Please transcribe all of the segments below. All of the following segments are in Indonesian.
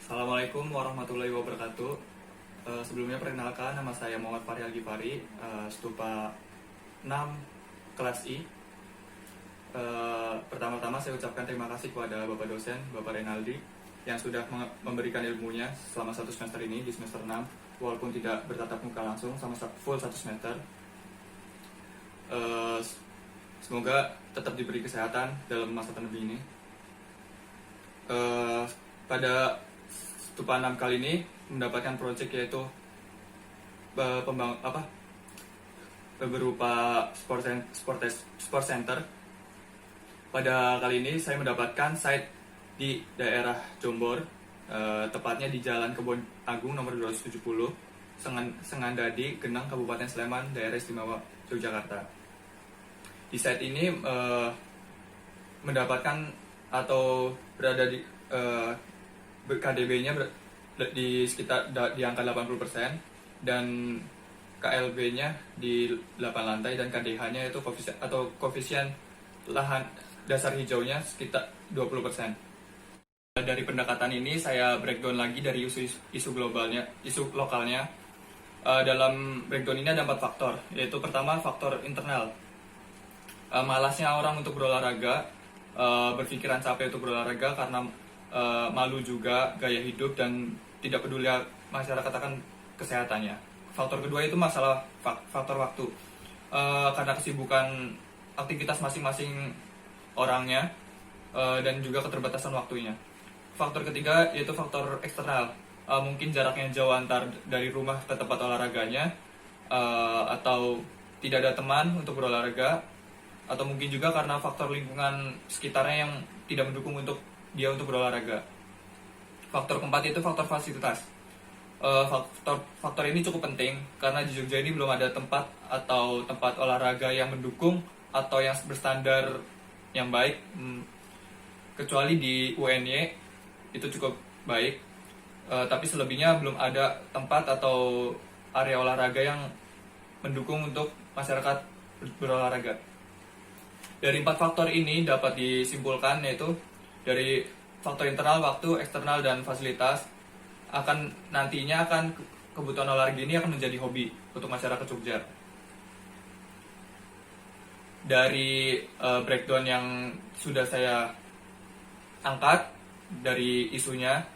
Assalamualaikum warahmatullahi wabarakatuh. Sebelumnya perkenalkan, nama saya Muhammad Fahri Al-Ghifari, Stupa 6 kelas I. Pertama-tama saya ucapkan terima kasih kepada Bapak dosen, Bapak Renaldi, yang sudah memberikan ilmunya selama satu semester ini di semester 6, walaupun tidak bertatap muka langsung sama full satu semester. Semoga tetap diberi kesehatan dalam masa pandemi ini. Pada Stupa 6 kali ini mendapatkan proyek yaitu berupa sport center. Pada kali ini saya mendapatkan site di daerah Jombor, tepatnya di Jalan Kebon Agung nomor 270, Sengandadi, Genang, Kabupaten Sleman, Daerah Istimewa Yogyakarta. Di site ini mendapatkan atau berada di KDB-nya di sekitar di angka 80% dan KLB-nya di 8 lantai dan KDH-nya itu koefisien lahan dasar hijaunya sekitar 20%. Dari pendekatan ini saya breakdown lagi dari isu globalnya, isu lokalnya. Dalam breakdown ini ada 4 faktor, yaitu pertama faktor internal. Malasnya orang untuk berolahraga, berpikiran capek untuk berolahraga karena malu juga gaya hidup dan tidak peduli masyarakat akan kesehatannya. Faktor kedua itu masalah faktor waktu, karena kesibukan aktivitas masing-masing orangnya dan juga keterbatasan waktunya. Faktor ketiga yaitu faktor eksternal, mungkin jaraknya jauh antar dari rumah ke tempat olahraganya, atau tidak ada teman untuk berolahraga, atau mungkin juga karena faktor lingkungan sekitarnya yang tidak mendukung untuk dia untuk berolahraga. Faktor keempat itu faktor fasilitas. Faktor ini cukup penting karena di Jogja ini belum ada tempat olahraga yang mendukung atau yang berstandar yang baik, kecuali di UNY itu cukup baik, tapi selebihnya belum ada tempat atau area olahraga yang mendukung untuk masyarakat berolahraga. Dari 4 faktor ini dapat disimpulkan yaitu dari faktor internal, waktu, eksternal, dan fasilitas nantinya kebutuhan olahraga ini akan menjadi hobi untuk masyarakat Jogja. Dari breakdown yang sudah saya angkat dari isunya,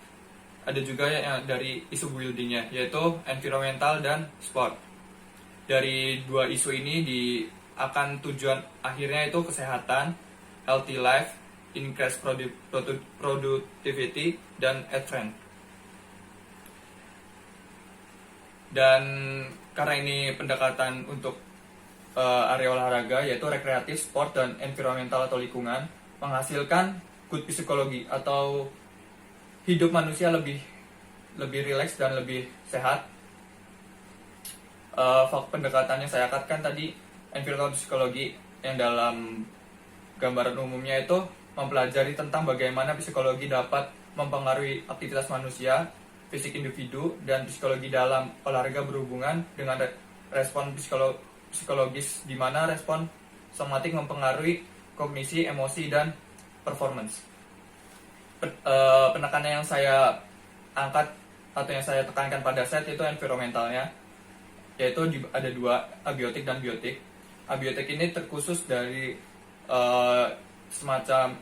ada juga dari isu buildingnya, yaitu environmental dan sport. Dari 2 isu ini akan tujuan akhirnya itu kesehatan, healthy life, increase productivity, dan advance. Dan karena ini pendekatan untuk area olahraga yaitu rekreatif, sport, dan environmental atau lingkungan, menghasilkan good psikologi atau hidup manusia lebih rileks dan lebih sehat. Pendekatannya saya angkatkan tadi environmental psikologi, yang dalam gambaran umumnya itu mempelajari tentang bagaimana psikologi dapat mempengaruhi aktivitas manusia, fisik individu, dan psikologi dalam olahraga berhubungan dengan respon psikologis, di mana respon somatik mempengaruhi kognisi, emosi, dan performance. Penekanan yang saya angkat atau yang saya tekankan pada set itu environmentalnya, yaitu ada 2, abiotik dan biotik. Abiotik ini terkhusus dari semacam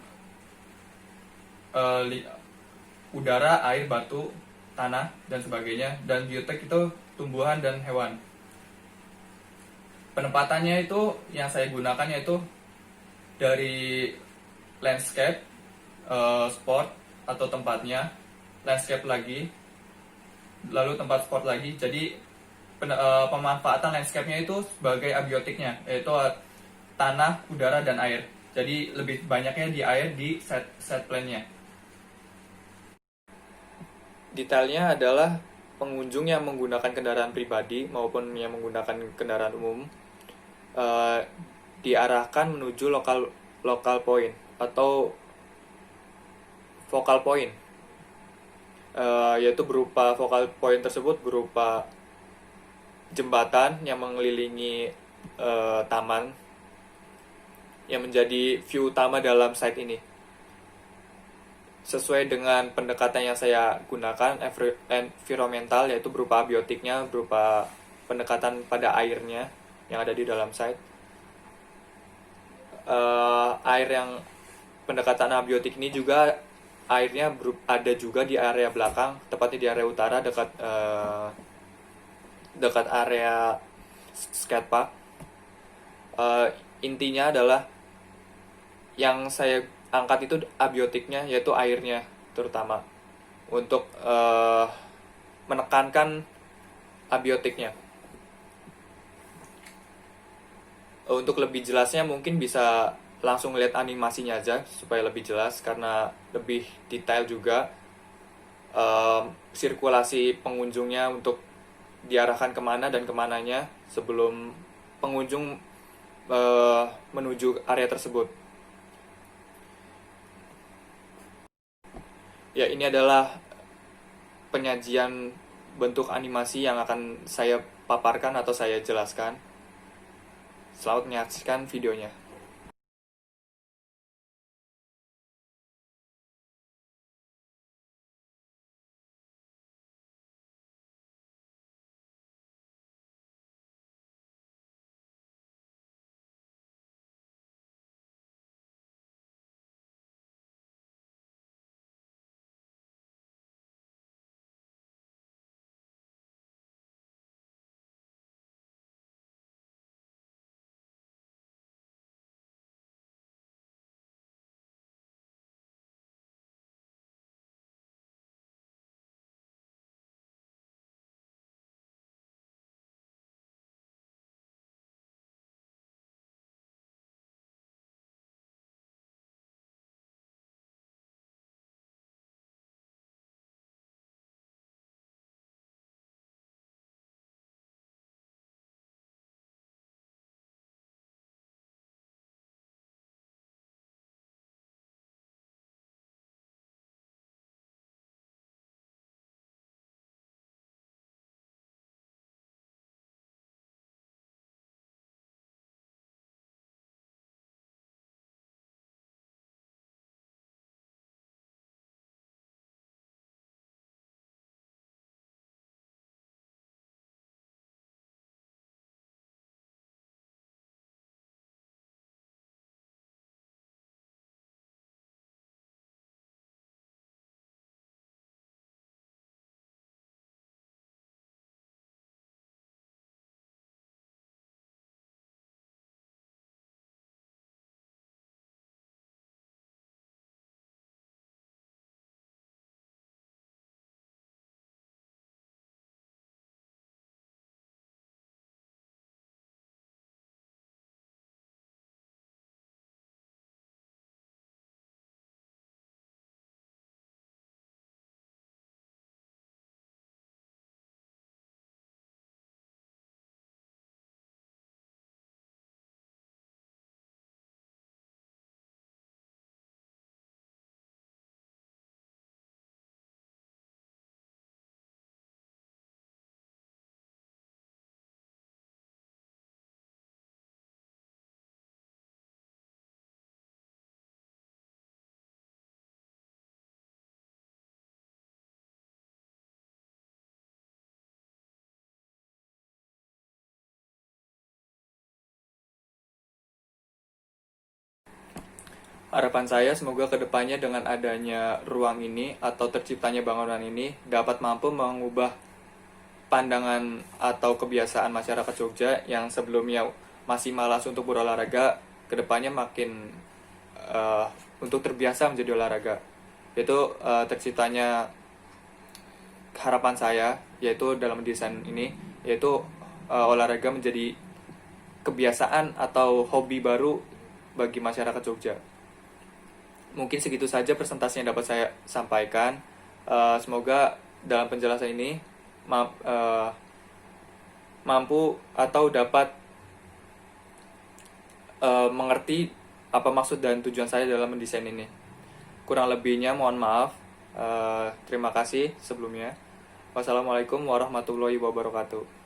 udara, air, batu, tanah, dan sebagainya. Dan biotik itu tumbuhan dan hewan. Penempatannya itu yang saya gunakan yaitu dari landscape, sport atau tempatnya, landscape lagi, lalu tempat sport lagi. Jadi pemanfaatan landscape-nya itu sebagai abiotiknya, yaitu tanah, udara, dan air. Jadi lebih banyaknya di air di set plan-nya. Detailnya adalah pengunjung yang menggunakan kendaraan pribadi maupun yang menggunakan kendaraan umum diarahkan menuju lokal point atau focal point, yaitu focal point tersebut berupa jembatan yang mengelilingi taman yang menjadi view utama dalam site ini. sesuai dengan pendekatan yang saya gunakan, environmental, yaitu berupa abiotiknya, berupa pendekatan pada airnya yang ada di dalam site. Air yang pendekatan abiotik ini juga airnya ada juga di area belakang, tepatnya di area utara dekat area skatepark. Intinya adalah yang saya angkat itu abiotiknya, yaitu airnya terutama, untuk menekankan abiotiknya. Untuk lebih jelasnya mungkin bisa langsung lihat animasinya aja supaya lebih jelas, karena lebih detail juga sirkulasi pengunjungnya untuk diarahkan kemana dan kemananya sebelum pengunjung menuju area tersebut. Ya, ini adalah penyajian bentuk animasi yang akan saya paparkan atau saya jelaskan. Selamat menyaksikan videonya. Harapan saya semoga kedepannya dengan adanya ruang ini atau terciptanya bangunan ini dapat mampu mengubah pandangan atau kebiasaan masyarakat Jogja yang sebelumnya masih malas untuk berolahraga, kedepannya makin untuk terbiasa menjadi olahraga. Itu terciptanya harapan saya, yaitu dalam desain ini, yaitu olahraga menjadi kebiasaan atau hobi baru bagi masyarakat Jogja. Mungkin segitu saja presentasi yang dapat saya sampaikan. Semoga dalam penjelasan ini mampu atau dapat mengerti apa maksud dan tujuan saya dalam mendesain ini. Kurang lebihnya mohon maaf. Terima kasih sebelumnya. Wassalamualaikum warahmatullahi wabarakatuh.